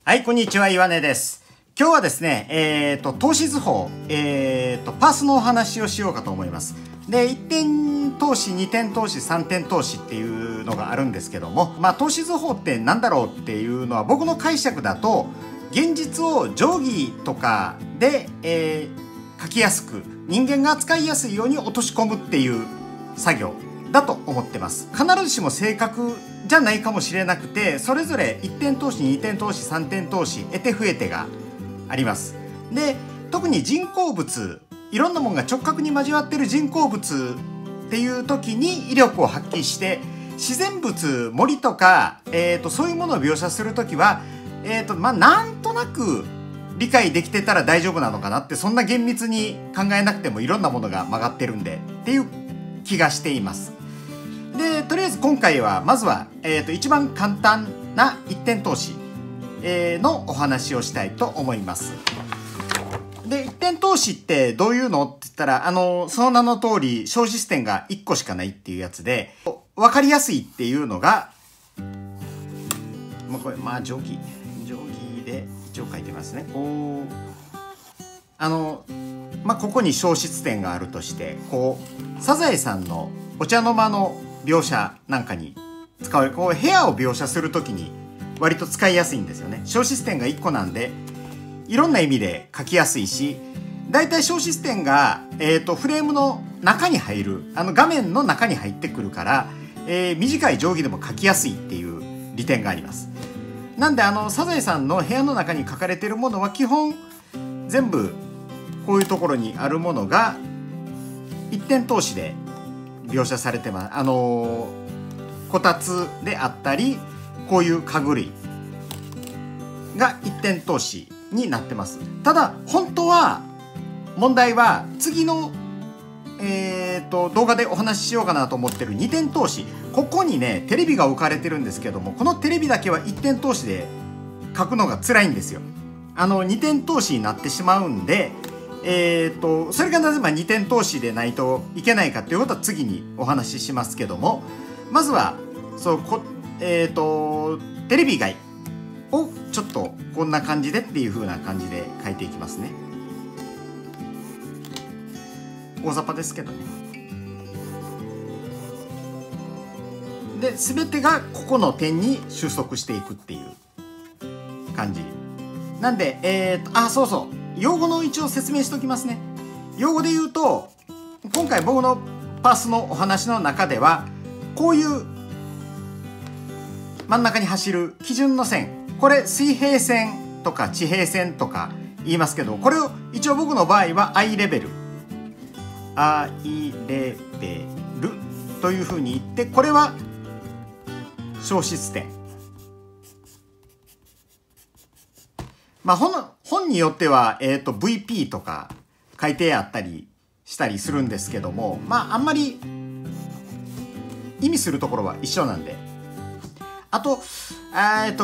はい、こんにちは、岩根です。今日はですね、投資図法、パースのお話をしようかと思います。で、1点投資、2点投資、3点投資っていうのがあるんですけども、投資図法って何だろうっていうのは僕の解釈だと、現実を定規とかで、書きやすく、人間が扱いやすいように落とし込むっていう作業だと思ってます。必ずしも正確じゃないかもしれなくて、それぞれ1点投資、2点投資、3点投資、得手不得手があります。で、特に人工物、いろんなものが直角に交わってる人工物っていう時に威力を発揮して、自然物、森とか、そういうものを描写する時は、なんとなく理解できてたら大丈夫なのかなって、そんな厳密に考えなくてもいろんなものが曲がってるんでっていう気がしています。で、とりあえず今回はまずは、一番簡単な一点投資、のお話をしたいと思います。で、一点投資ってどういうのって言ったら、その名の通り小視点が1個しかないっていうやつで、分かりやすいっていうのが、これ定規で一応書いてますね。ここに小視点があるとして、サザエさんのお茶の間の描写なんかに使われる、部屋を描写するときに割と使いやすいんですよね。小視点が1個なんでいろんな意味で書きやすいし、だいたい小視点が、フレームの中に入る、画面の中に入ってくるから、短い定規でも書きやすいっていう利点があります。なんでサザエさんの部屋の中に書かれているものは基本全部こういうところにあるものが一点投資で描写されてます。こたつであったり、こういう家具類が一点投資になってます。ただ本当は問題は次の、動画でお話ししようかなと思ってる二点投資、ここにねテレビが置かれてるんですけども、このテレビだけは一点投資で書くのが辛いんですよ。二点投資になってしまうんで、それがなぜ2点投資でないといけないかっていうことは次にお話ししますけども、まずはテレビ以外をちょっとこんな感じでっていう風な感じで書いていきますね。大雑把ですけどね。で、全てがここの点に収束していくっていう感じなんで、そうそう、用語の一応説明しておきますね。用語で言うと、今回僕のパースのお話の中では、こういう真ん中に走る基準の線、これ水平線とか地平線とか言いますけど、これを一応僕の場合はアイレベルというふうに言って、これは小視点。本によっては、VP とか書いてあったりしたりするんですけども、あんまり意味するところは一緒なんで。あと、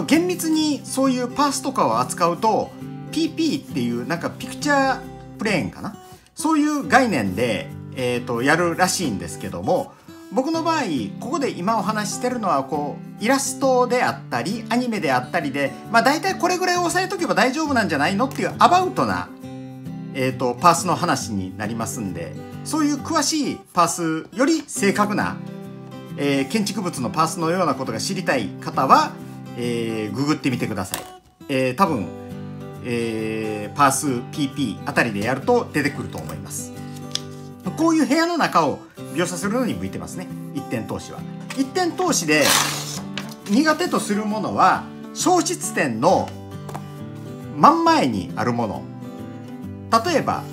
厳密にそういうパースとかを扱うと PP っていうなんかピクチャープレーンかな、そういう概念で、やるらしいんですけども、僕の場合ここで今お話ししてるのはイラストであったりアニメであったりで、大体これぐらい押さえとけば大丈夫なんじゃないのっていうアバウトな、パースの話になりますんで、そういう詳しいパースより正確な、建築物のパースのようなことが知りたい方は、ググってみてください。多分、パース PP あたりでやると出てくると思います。こういう部屋の中を描写するのに向いてますね、一点投資は。一点投資で苦手とするものは小視点の真ん前にあるもの。例えば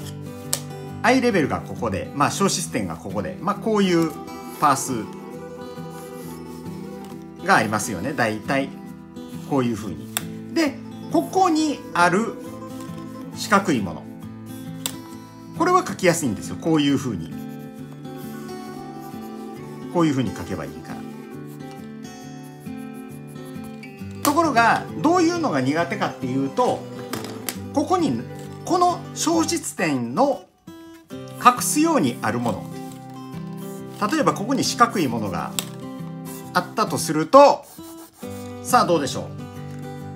アイレベルがここで、小視点がここで、こういうパースがありますよね。だいたいこういうふうに。で、ここにある四角いもの、これは書きやすいんですよ。こういうふうに書けばいいから。ところがどういうのが苦手かっていうと、この小視点の隠すようにあるもの、例えばここに四角いものがあったとすると、さあどうでしょ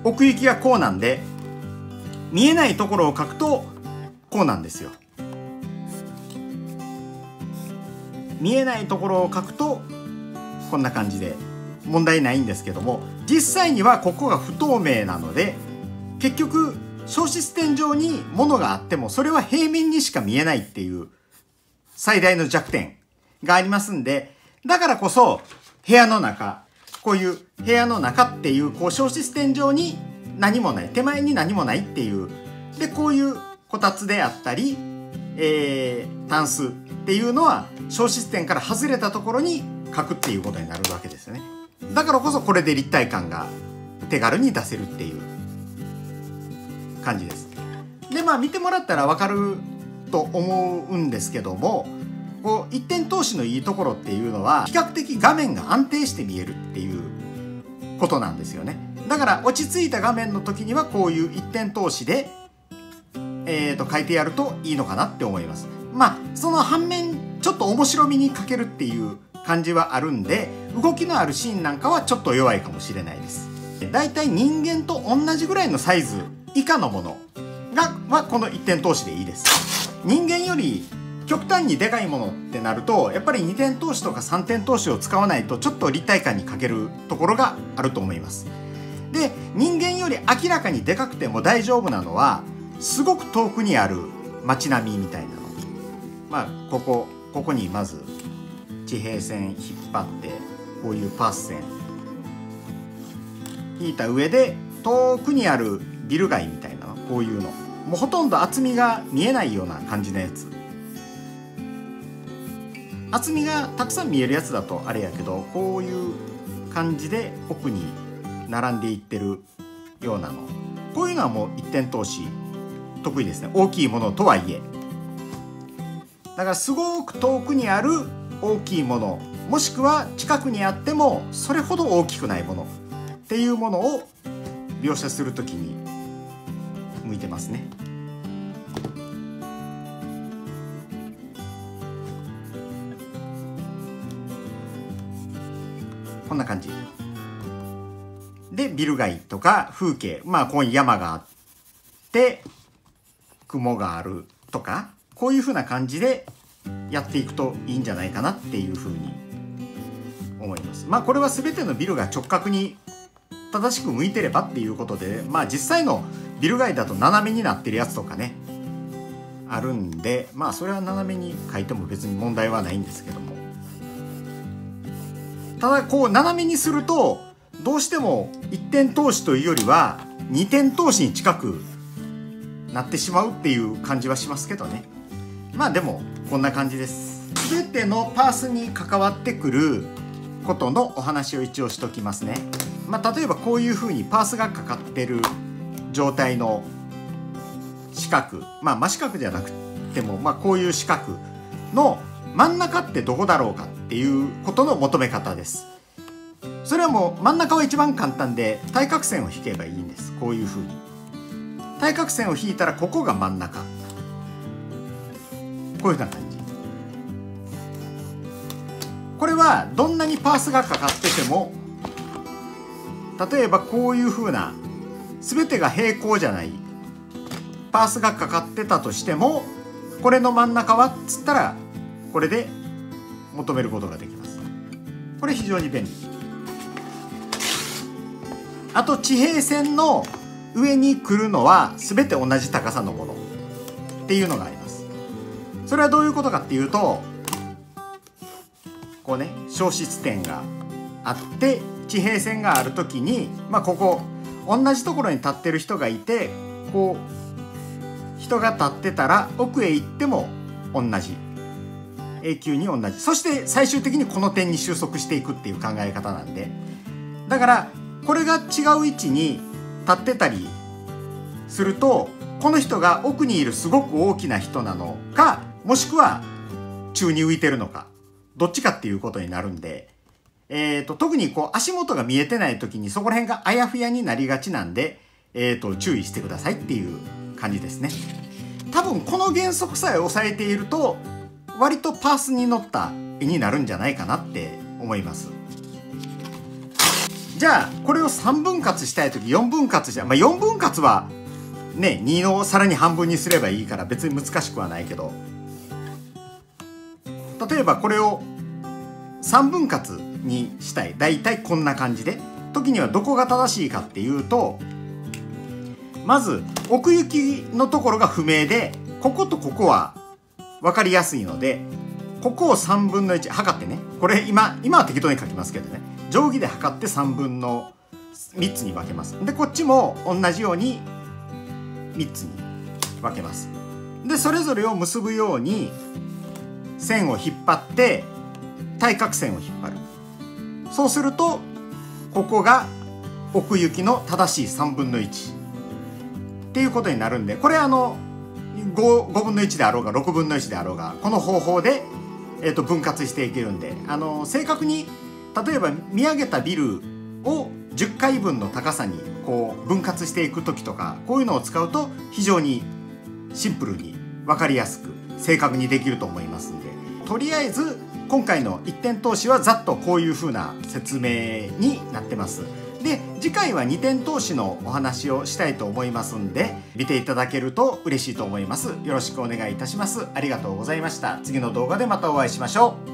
う。奥行きがこうなんで、見えないところを描くとこうなんですよ。見えないところを描くとこんな感じで問題ないんですけども、実際にはここが不透明なので、結局小質点上に物があってもそれは平面にしか見えないっていう最大の弱点がありますんで、だからこそ部屋の中、こういう部屋の中っていう小質点上に何もない、手前に何もないっていう、でこういうこたつであったり、タンスっていうのは小質点から外れたところに描くっていうことになるわけですよね。だからこそこれで立体感が手軽に出せるっていう感じです。で見てもらったら分かると思うんですけども、こう一点通しのいいところっていうのは比較的画面が安定して見えるっていうことなんですよね。だから落ち着いた画面の時にはこういう一点通しで、書いてやるといいのかなって思います。その反面ちょっと面白みに欠けるっていう感じはあるんで、動きのあるシーンなんかはちょっと弱いかもしれないです。だいたい人間と同じぐらいのサイズ以下のものはこの一点通しでいいです。人間より極端にでかいものってなると、やっぱり2点通しとか3点通しを使わないとちょっと立体感に欠けるところがあると思います。で、人間より明らかにでかくても大丈夫なのは、すごく遠くにある街並みみたいなの。ここにまず地平線引っ張って、こういうパース線引いた上で、遠くにあるビル街みたいなの、こういうのもうほとんど厚みが見えないような感じのやつ、厚みがたくさん見えるやつだとあれやけど、こういう感じで奥に並んでいってるようなの、こういうのはもう一点通し得意ですね。大きいものとはいえ、だからすごく遠くにある大きいもの、もしくは近くにあってもそれほど大きくないものっていうものを描写するときに向いてますね。こんな感じで、ビル街とか風景、ここに山があって雲があるとか、こういう風な感じでやっていくといいんじゃないかなっていう風に思います。これは全てのビルが直角に正しく向いてればっていうことで、実際のビル街だと斜めになってるやつとかねあるんで、それは斜めに描いても別に問題はないんですけども、ただこう斜めにするとどうしても一点通しというよりは二点通しに近くなってしまうっていう感じはしますけどね。でもこんな感じです。全てのパースに関わってくることのお話を一応しときますね。例えばこういうふうにパースがかかってる状態の四角、真四角じゃなくても、こういう四角の真ん中ってどこだろうかっていうことの求め方です。それはもう真ん中は一番簡単で、対角線を引けばいいんです。こういうふうに対角線を引いたらここが真ん中、こういうふうな感じ。これはどんなにパースがかかってても、例えばこういうふうな全てが平行じゃないパースがかかってたとしても、これの真ん中はっつったらこれで求めることができます。これ非常に便利。あと地平線の上に来るのは全て同じ高さのものっていうのがあります。それはどういうことかっていうと、こうね、小質点があって地平線があるときに、ここ同じところに立ってる人がいて、こう人が立ってたら奥へ行っても同じ、永久に同じ、そして最終的にこの点に収束していくっていう考え方なんで、だからこれが違う位置に立ってたりすると、この人が奥にいるすごく大きな人なのか、もしくは宙に浮いてるのか、どっちかっていうことになるんで、特にこう足元が見えてない時にそこら辺があやふやになりがちなんで、注意してくださいっていう感じですね。多分この原則さえ押さえていると割とパースに乗った絵になるんじゃないかなって思います。じゃあこれを3分割したい時4分割して4分割はね2のさらに半分にすればいいから別に難しくはないけど、例えばこれを3分割にしたい、だいたいこんな感じで時にはどこが正しいかっていうと、まず奥行きのところが不明でこことここは分かりやすいので、ここを3分の1測ってね、これ今は適当に書きますけどね、定規で測って3分の3つに分けます。でこっちも同じように3つに分けます。でそれぞれを結ぶように線を引っ張って対角線を引っ張る。そうするとここが奥行きの正しい3分の1っていうことになるんで、これ5分の1であろうが6分の1であろうがこの方法で、分割していけるんで、正確に例えば見上げたビルを10階分の高さにこう分割していく時とか、こういうのを使うと非常にシンプルに分かりやすく正確にできると思いますんで、とりあえず今回の一点投資はざっとこういう風な説明になってます。で次回は2点投資のお話をしたいと思いますんで、見ていただけると嬉しいと思います。よろしくお願いいたします。ありがとうございました。次の動画でまたお会いしましょう。